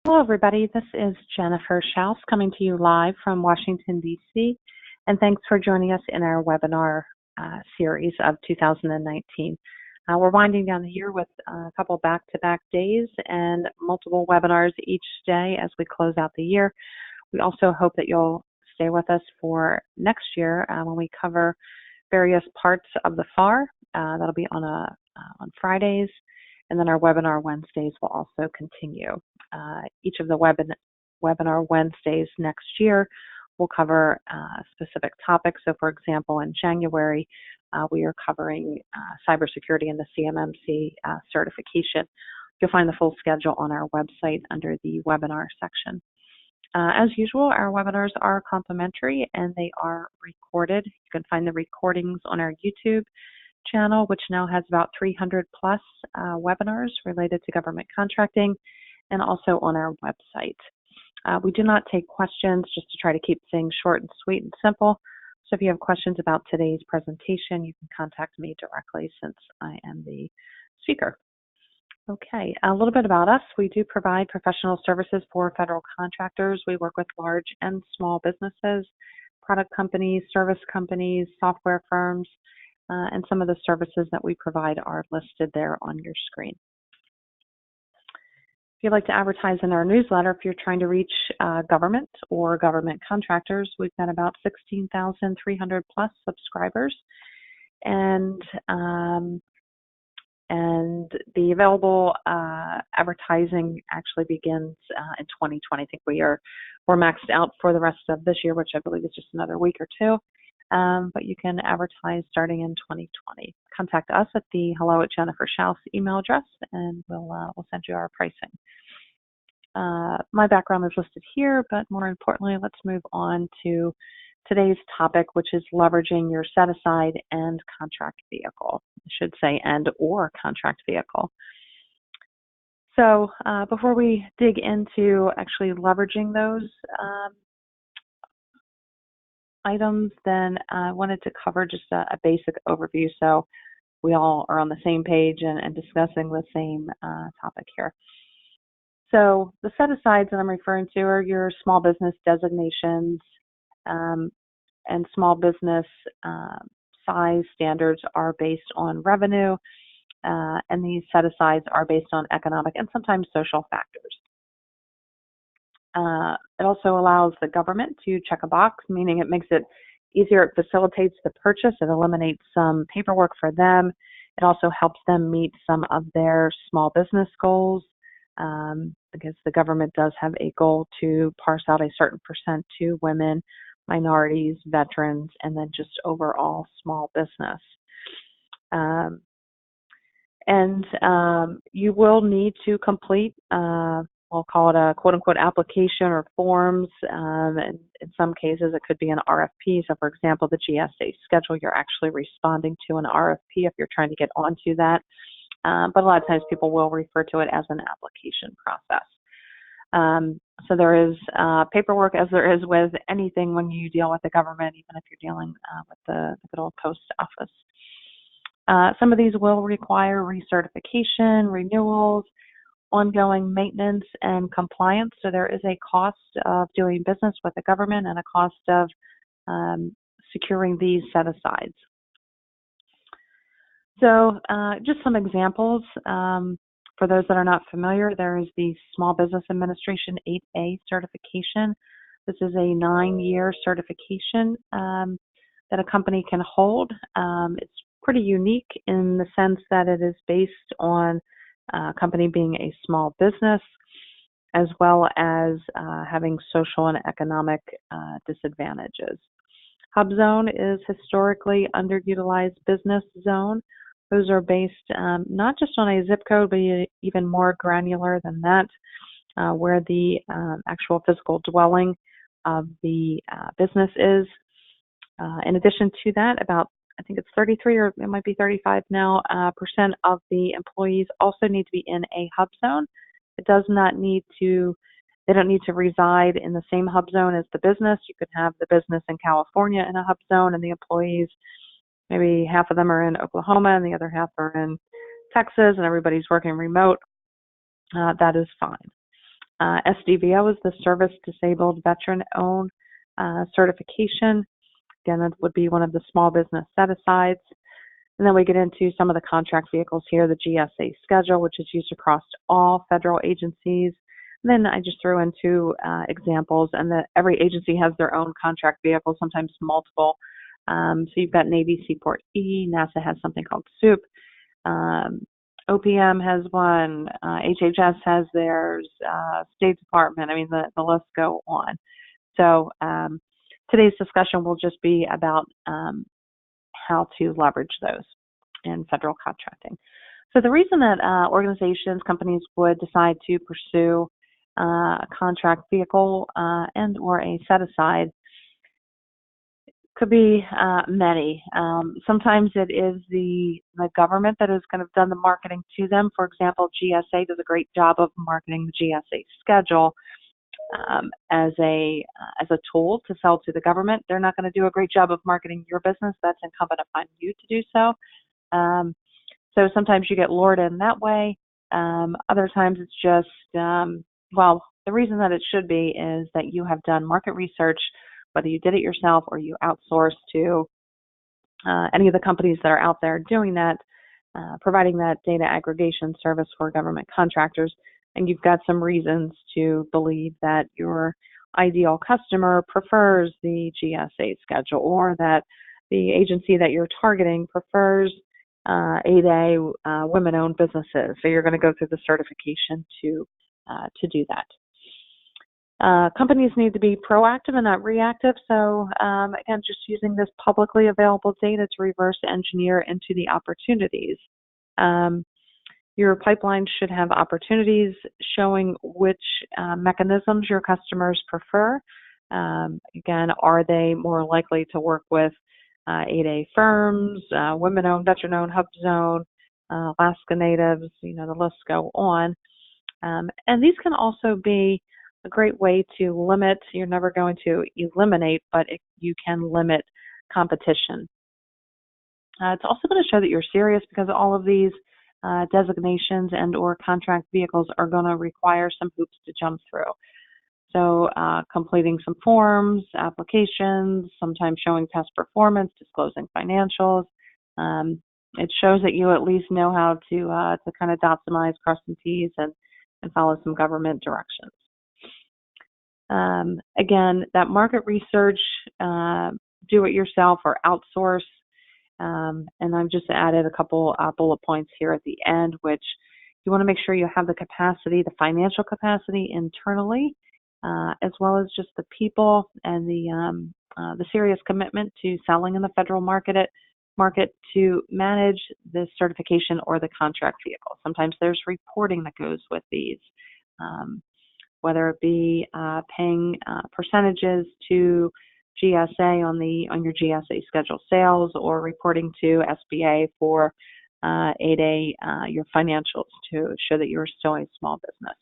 Hello, everybody. This is Jennifer Schaus coming to you live from Washington, D.C., and thanks for joining us in our webinar series of 2019. We're winding down the year with a couple back-to-back days and multiple webinars each day as we close out the year. We also hope that you'll stay with us for next year when we cover various parts of the FAR. That'll be on Fridays, and then our webinar Wednesdays will also continue. Each of the webinar Wednesdays next year will cover specific topics. So, for example, in January, we are covering cybersecurity and the CMMC certification. You'll find the full schedule on our website under the webinar section. As usual, our webinars are complimentary and they are recorded. You can find the recordings on our YouTube channel, which now has about 300 plus webinars related to government contracting, and also on our website. We do not take questions, just to try to keep things short and sweet and simple. So if you have questions about today's presentation, you can contact me directly since I am the speaker. Okay, a little bit about us. We do provide professional services for federal contractors. We work with large and small businesses, product companies, service companies, software firms, and some of the services that we provide are listed there on your screen. If you'd like to advertise in our newsletter, if you're trying to reach government or government contractors, we've got about 16,300 plus subscribers, and the available advertising actually begins in 2020. I think we're maxed out for the rest of this year, which I believe is just another week or two. But you can advertise starting in 2020. Contact us at the hello@JenniferSchaus email address, and we'll send you our pricing. My background is listed here, but more importantly, let's move on to today's topic, which is leveraging your set-aside and contract vehicle. I should say and or contract vehicle. So before we dig into actually leveraging those items, then I wanted to cover just a basic overview so we all are on the same page and discussing the same topic here. So the set-asides that I'm referring to are your small business designations, and small business size standards are based on revenue, and these set-asides are based on economic and sometimes social factors. It also allows the government to check a box, meaning it makes it easier. It facilitates the purchase. It eliminates some paperwork for them. It also helps them meet some of their small business goals, because the government does have a goal to parse out a certain percent to women, minorities, veterans, and then just overall small business. You will need to complete we'll call it a quote-unquote application or forms. And in some cases, it could be an RFP. So, for example, the GSA schedule, you're actually responding to an RFP if you're trying to get onto that. But a lot of times people will refer to it as an application process. So there is paperwork, as there is with anything when you deal with the government, even if you're dealing with the good old post office. Some of these will require recertification, renewals, ongoing maintenance, and compliance. So there is a cost of doing business with the government and a cost of securing these set-asides. So just some examples. For those that are not familiar, there is the Small Business Administration 8A certification. This is a 9-year certification that a company can hold. It's pretty unique in the sense that it is based on a company being a small business, as well as having social and economic disadvantages. HUBZone is historically underutilized business zone. Those are based not just on a zip code, but even more granular than that, where the actual physical dwelling of the business is. In addition to that, about, I think it's 33 or it might be 35 now, % of the employees also need to be in a hub zone. It does not need to, they don't need to reside in the same hub zone as the business. You could have the business in California in a hub zone and the employees, maybe half of them are in Oklahoma and the other half are in Texas and everybody's working remote. That is fine. SDVO is the Service Disabled Veteran-Owned certification. Again, that would be one of the small business set-asides. And then we get into some of the contract vehicles here, the GSA schedule, which is used across all federal agencies. And then I just threw in two examples, and every agency has their own contract vehicle, sometimes multiple. So you've got Navy Seaporte E, NASA has something called SEWP, OPM has one, HHS has theirs, State Department, I mean, the list go on. So today's discussion will just be about how to leverage those in federal contracting. So the reason that organizations, companies would decide to pursue a contract vehicle and or a set-aside could be many. Sometimes it is the government that has kind of done the marketing to them. For example, GSA does a great job of marketing the GSA schedule as a tool to sell to the government. They're not going to do a great job of marketing your business. That's incumbent upon you to do so. So sometimes you get lured in that way. Other times it's just, well, the reason that it should be is that you have done market research, whether you did it yourself or you outsource to any of the companies that are out there doing that, providing that data aggregation service for government contractors, and you've got some reasons to believe that your ideal customer prefers the GSA schedule, or that the agency that you're targeting prefers 8A women-owned businesses. So you're going to go through the certification to do that. Companies need to be proactive and not reactive. So again, just using this publicly available data to reverse engineer into the opportunities. Your pipeline should have opportunities showing which mechanisms your customers prefer. Again, are they more likely to work with 8A firms, women-owned, veteran-owned, HUBZone, Alaska Natives, the lists go on. And these can also be a great way to limit. You're never going to eliminate, but you can limit competition. It's also going to show that you're serious, because all of these designations and or contract vehicles are going to require some hoops to jump through. So completing some forms, applications, sometimes showing past performance, disclosing financials. It shows that you at least know how to kind of dot some I's, cross some T's, and follow some government directions. Again, that market research, do it yourself or outsource. And I've just added a couple bullet points here at the end, which you want to make sure you have the capacity, the financial capacity internally, as well as just the people and the serious commitment to selling in the federal market to manage the certification or the contract vehicle. Sometimes there's reporting that goes with these, whether it be paying percentages to GSA on your GSA schedule sales, or reporting to SBA for 8A your financials to show that you're still a small business.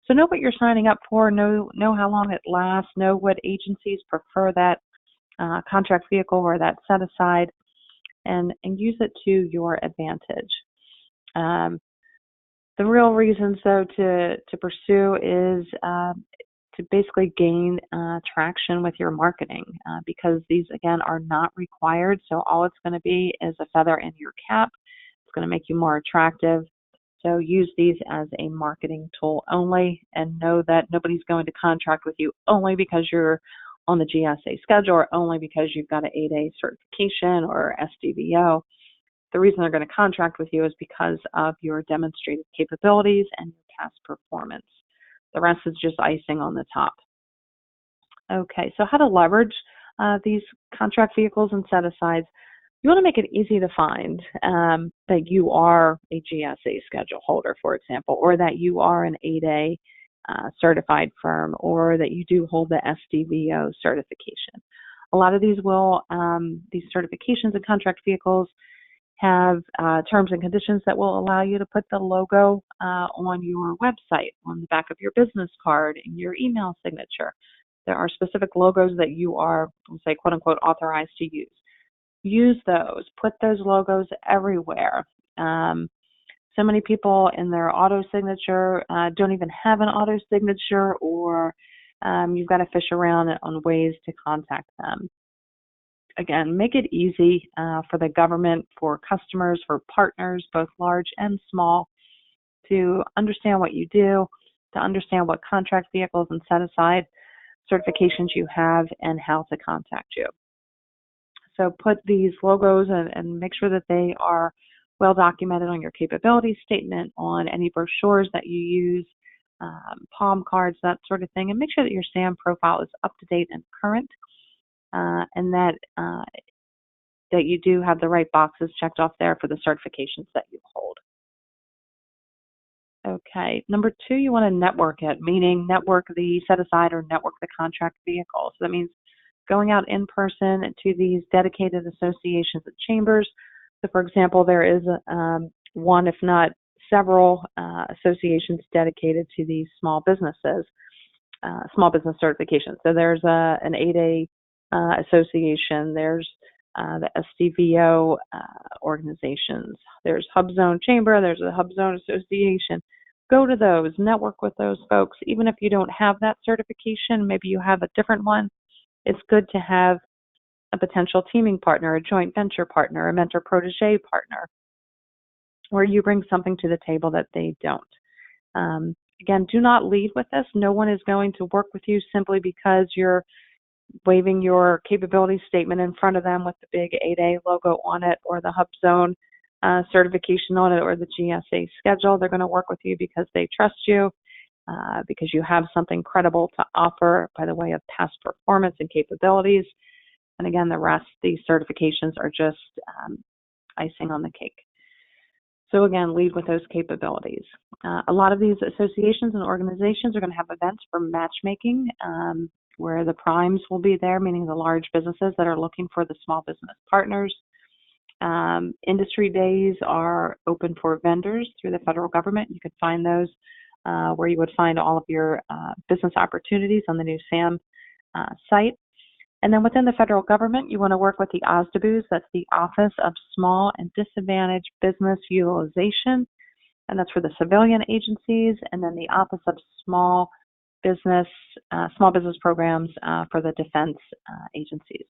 So know what you're signing up for, know how long it lasts, know what agencies prefer that contract vehicle or that set aside, and use it to your advantage. The real reasons, though, to pursue is to basically gain traction with your marketing, because these, again, are not required. So all it's going to be is a feather in your cap. It's going to make you more attractive. So use these as a marketing tool only, and know that nobody's going to contract with you only because you're on the GSA schedule, or only because you've got an 8A certification or SDVO. The reason they're going to contract with you is because of your demonstrated capabilities and your past performance. The rest is just icing on the top. Okay, so how to leverage these contract vehicles and set-asides. You want to make it easy to find that you are a GSA schedule holder, for example, or that you are an 8A certified firm, or that you do hold the SDVO certification. A lot of these these certifications and contract vehicles have terms and conditions that will allow you to put the logo on your website, on the back of your business card, in your email signature. There are specific logos that you are, we'll say, quote unquote, authorized to use. Use those. Put those logos everywhere. So many people in their auto signature don't even have an auto signature, or you've got to fish around on ways to contact them. Again, make it easy for the government, for customers, for partners, both large and small, to understand what you do, to understand what contract vehicles and set-aside certifications you have, and how to contact you. So put these logos and make sure that they are well documented on your capability statement, on any brochures that you use, palm cards, that sort of thing, and make sure that your SAM profile is up to date and current, and that you do have the right boxes checked off there for the certifications that you hold. Okay, number 2, you want to network it, meaning network the set-aside or network the contract vehicle. So that means going out in person to these dedicated associations and chambers. So for example, there is one, if not several, associations dedicated to these small businesses, small business certifications. So there's an 8A association, there's the SDVO organizations, there's HUBZone Chamber, there's a HUBZone Association. Go to those, network with those folks. Even if you don't have that certification, maybe you have a different one, it's good to have a potential teaming partner, a joint venture partner, a Mentor-Protege partner, where you bring something to the table that they don't. Again, do not lead with this. No one is going to work with you simply because you're waving your capability statement in front of them with the big 8A logo on it, or the HUBZone certification on it, or the GSA schedule. They're going to work with you because they trust you, because you have something credible to offer by the way of past performance and capabilities. And again, the rest, these certifications are just icing on the cake. So again, lead with those capabilities. A lot of these associations and organizations are going to have events for matchmaking, where the primes will be there, meaning the large businesses that are looking for the small business partners. Industry days are open for vendors through the federal government. You could find those where you would find all of your business opportunities on the new SAM site. And then within the federal government, you want to work with the OSDBUs. That's the Office of Small and Disadvantaged Business Utilization, and that's for the civilian agencies. And then the Office of Small Business Programs for the defense agencies.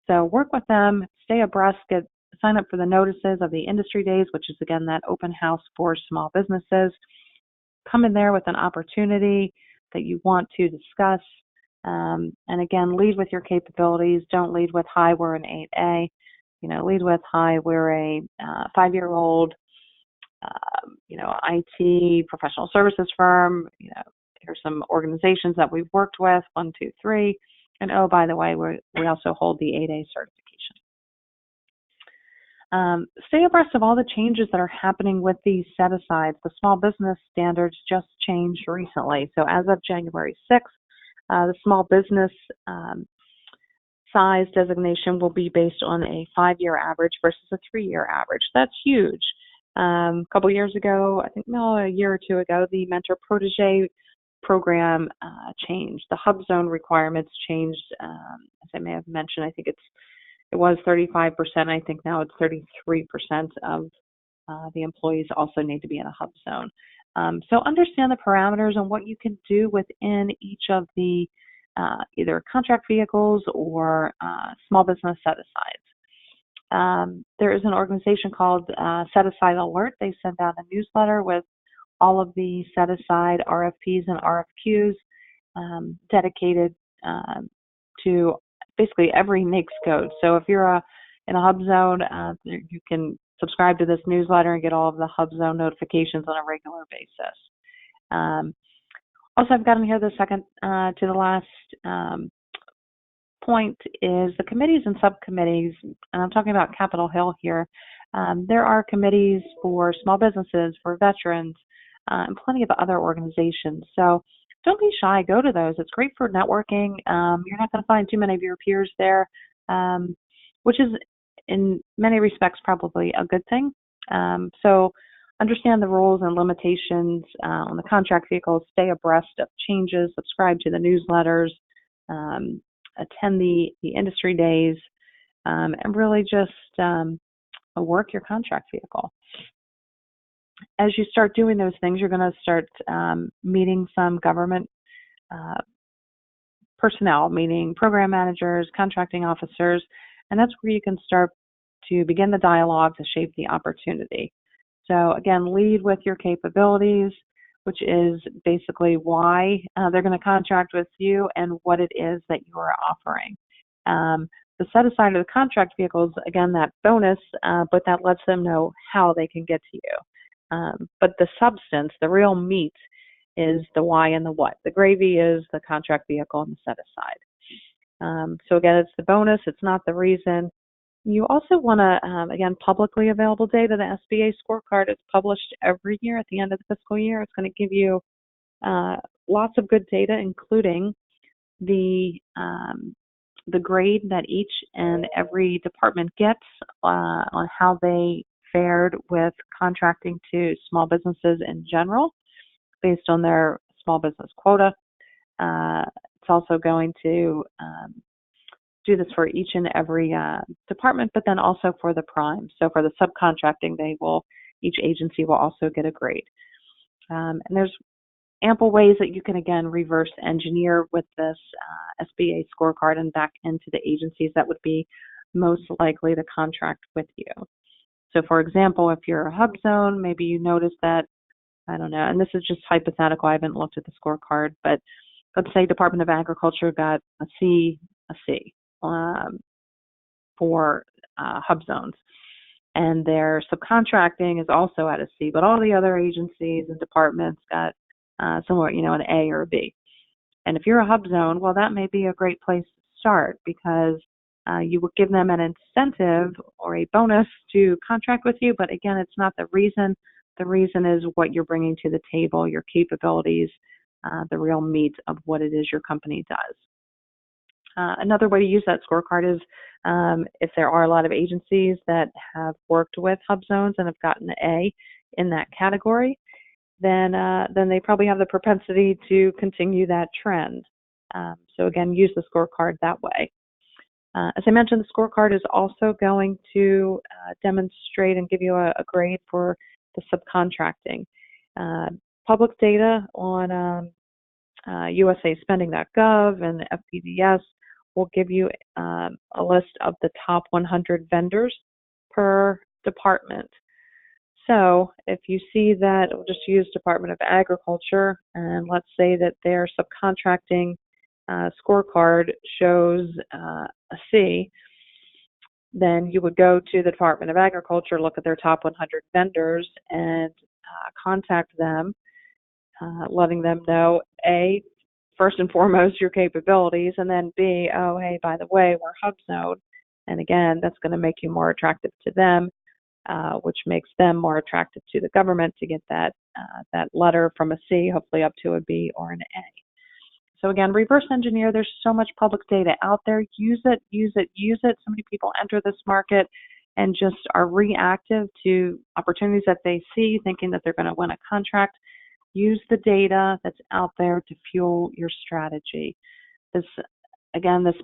So work with them, stay abreast, sign up for the notices of the industry days, which is again that open house for small businesses. Come in there with an opportunity that you want to discuss. And again, lead with your capabilities. Don't lead with, hi, we're an 8A. Lead with, hi, we're a 5-year-old, IT professional services firm. Here's some organizations that we've worked with, 1, 2, 3. And oh, by the way, we also hold the 8A certification. Stay abreast of all the changes that are happening with these set-asides. The small business standards just changed recently. So as of January 6th, the small business size designation will be based on a 5-year average versus a 3-year average. That's huge. A couple years ago, I think a year or 2 ago, the Mentor-Protege program changed. The HUBZone requirements changed. As I may have mentioned, I think it was 35%. I think now it's 33% of the employees also need to be in a HUBZone. So understand the parameters and what you can do within each of the either contract vehicles or small business set-asides. There is an organization called Set-Aside Alert. They send out a newsletter with all of the set-aside RFPs and RFQs dedicated to basically every NAICS code. So if you're in a HUBZone, you can subscribe to this newsletter and get all of the HUBZone notifications on a regular basis. Also, I've got in here the second to the last point is the committees and subcommittees, and I'm talking about Capitol Hill here. There are committees for small businesses, for veterans, and plenty of other organizations. So don't be shy, go to those. It's great for networking. You're not going to find too many of your peers there, which is in many respects probably a good thing. So understand the rules and limitations on the contract vehicles, stay abreast of changes, subscribe to the newsletters, attend the industry days, and really just work your contract vehicle. As you start doing those things, you're going to start meeting some government personnel, meaning program managers, contracting officers, and that's where you can start to begin the dialogue to shape the opportunity. So again, lead with your capabilities, which is basically why they're going to contract with you and what it is that you are offering. The set aside of the contract vehicles, again, that bonus, but that lets them know how they can get to you. But the substance, the real meat, is the why and the what. The gravy is the contract vehicle and the set aside. So again, it's the bonus, it's not the reason. You also want to, again, publicly available data. The SBA Scorecard is published every year at the end of the fiscal year. It's going to give you lots of good data, including the grade that each and every department gets on how they fared with contracting to small businesses in general based on their small business quota. It's also going to do this for each and every department, but then also for the prime. So for the subcontracting, each agency will also get a grade. And there's ample ways that you can, again, reverse engineer with this SBA scorecard and back into the agencies that would be most likely to contract with you. So for example, if you're a HUBZone, maybe you notice that, I don't know, and this is just hypothetical, I haven't looked at the scorecard, but let's say Department of Agriculture got a C for HUBZones, and their subcontracting is also at a C, but all the other agencies and departments got somewhere, an A or a B. And if you're a HUBZone, well, that may be a great place to start because you would give them an incentive or a bonus to contract with you, but again, it's not the reason. The reason is what you're bringing to the table, your capabilities, the real meat of what it is your company does. Another way to use that scorecard is if there are a lot of agencies that have worked with HUBZones and have gotten an A in that category, then they probably have the propensity to continue that trend. So again, use the scorecard that way. As I mentioned, the scorecard is also going to demonstrate and give you a grade for the subcontracting. Public data on USA Spending.gov and FPDS will give you a list of the top 100 vendors per department. So if you see that, we'll just use Department of Agriculture, and let's say that their subcontracting scorecard shows a C, then you would go to the Department of Agriculture, look at their top 100 vendors, and contact them, letting them know, A, first and foremost, your capabilities, and then B, oh, hey, by the way, we're HUBZone. And again, that's going to make you more attractive to them, which makes them more attractive to the government to get that letter from a C, hopefully up to a B or an A. So again, reverse engineer. There's so much public data out there. Use it, use it, use it. So many people enter this market and just are reactive to opportunities that they see, thinking that they're going to win a contract. Use the data that's out there to fuel your strategy. This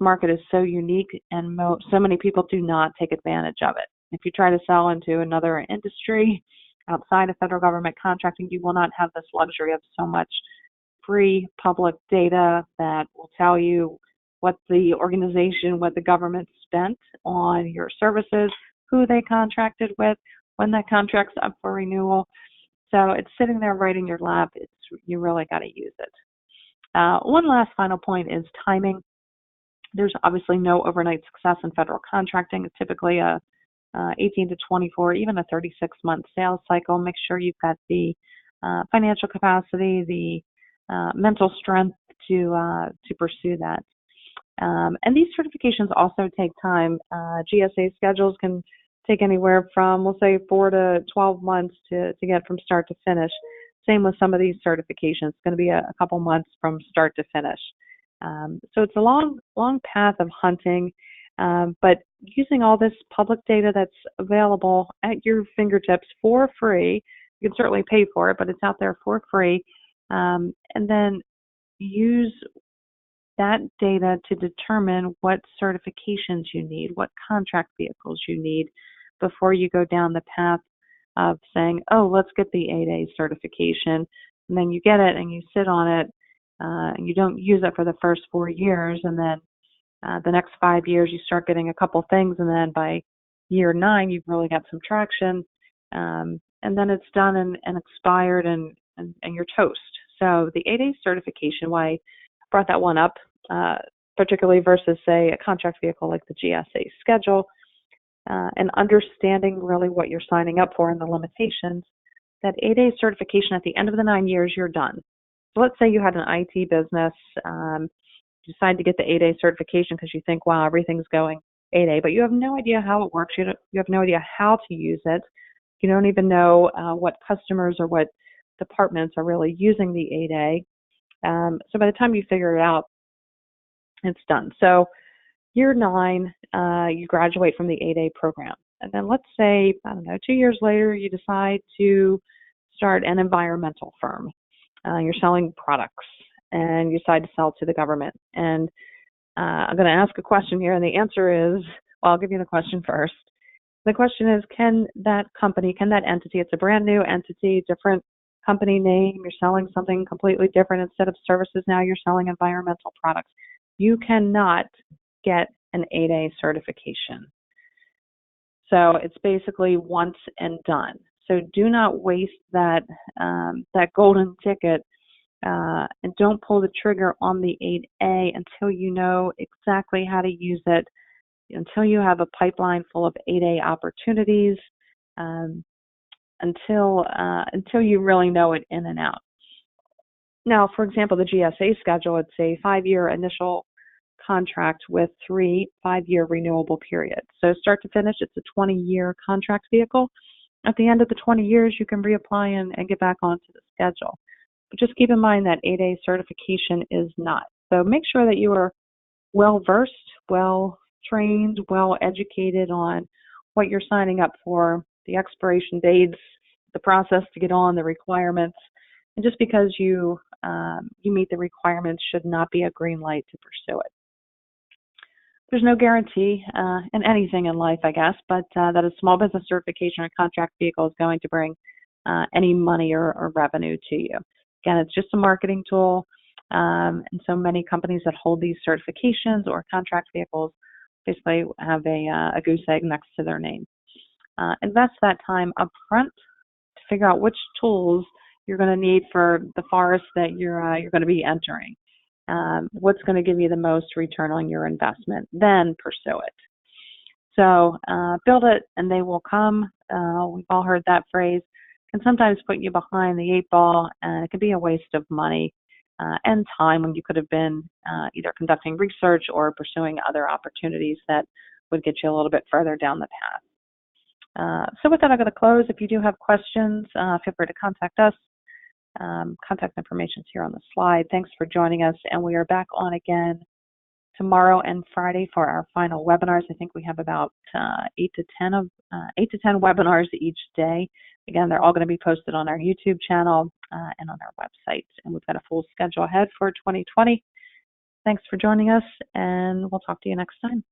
market is so unique, and so many people do not take advantage of it. If you try to sell into another industry outside of federal government contracting, you will not have this luxury of so much free public data that will tell you what the organization, what the government spent on your services, who they contracted with, when that contract's up for renewal. So it's sitting there right in your lap. You really got to use it. One last final point is timing. There's obviously no overnight success in federal contracting. It's typically a 18 to 24, even a 36-month sales cycle. Make sure you've got the financial capacity, the mental strength to pursue that. And these certifications also take time. GSA schedules can take anywhere from, we'll say, 4 to 12 months to get from start to finish. Same with some of these certifications. It's going to be a couple months from start to finish. So it's a long path of hunting, but using all this public data that's available at your fingertips for free. You can certainly pay for it, but it's out there for free. And then use that data to determine what certifications you need, what contract vehicles you need before you go down the path of saying, oh, let's get the 8A certification, and then you get it and you sit on it, and you don't use it for the first 4 years, and then the next 5 years you start getting a couple things, and then by year 9 you've really got some traction, and then it's done and expired, and you're toast. So the 8A certification, why I brought that one up, particularly versus, say, a contract vehicle like the GSA schedule, and understanding really what you're signing up for and the limitations, that 8A certification at the end of the 9 years, you're done. So let's say you had an IT business, you decide to get the 8A certification because you think, wow, everything's going 8A, but you have no idea how it works. You have no idea how to use it. You don't even know what customers or what departments are really using the 8A. So by the time you figure it out, it's done. So year 9, you graduate from the 8A program. And then let's say, 2 years later, you decide to start an environmental firm. You're selling products, and you decide to sell to the government. And I'm going to ask a question here, and the answer is, well, I'll give you the question first. The question is, can that company, can that entity, it's a brand new entity, different company name, you're selling something completely different. Instead of services, now you're selling environmental products. You cannot get an 8A certification. So it's basically once and done. So do not waste that golden ticket, and don't pull the trigger on the 8A until you know exactly how to use it, until you have a pipeline full of 8A opportunities, until you really know it in and out. Now, for example, the GSA schedule, it's a 5-year initial contract with 3 5-year renewable periods. So start to finish, it's a 20-year contract vehicle. At the end of the 20 years, you can reapply and get back onto the schedule. But just keep in mind that 8A certification is not. So make sure that you are well-versed, well-trained, well-educated on what you're signing up for, the expiration dates, the process to get on, the requirements. And just because you meet the requirements should not be a green light to pursue it. There's no guarantee in anything in life, I guess, but that a small business certification or contract vehicle is going to bring any money or revenue to you. Again, it's just a marketing tool, and so many companies that hold these certifications or contract vehicles basically have a goose egg next to their name. Invest that time up front to figure out which tools you're going to need for the forest that you're going to be entering. What's going to give you the most return on your investment, then pursue it. So build it and they will come. We've all heard that phrase. Can sometimes put you behind the 8 ball, and it can be a waste of money and time when you could have been either conducting research or pursuing other opportunities that would get you a little bit further down the path. So with that, I'm going to close. If you do have questions, feel free to contact us. Contact information is here on the slide. Thanks for joining us, and we are back on again tomorrow and Friday for our final webinars. I think we have about 8 to 10 webinars each day. Again, they're all going to be posted on our YouTube channel and on our website, and we've got a full schedule ahead for 2020. Thanks for joining us, and we'll talk to you next time.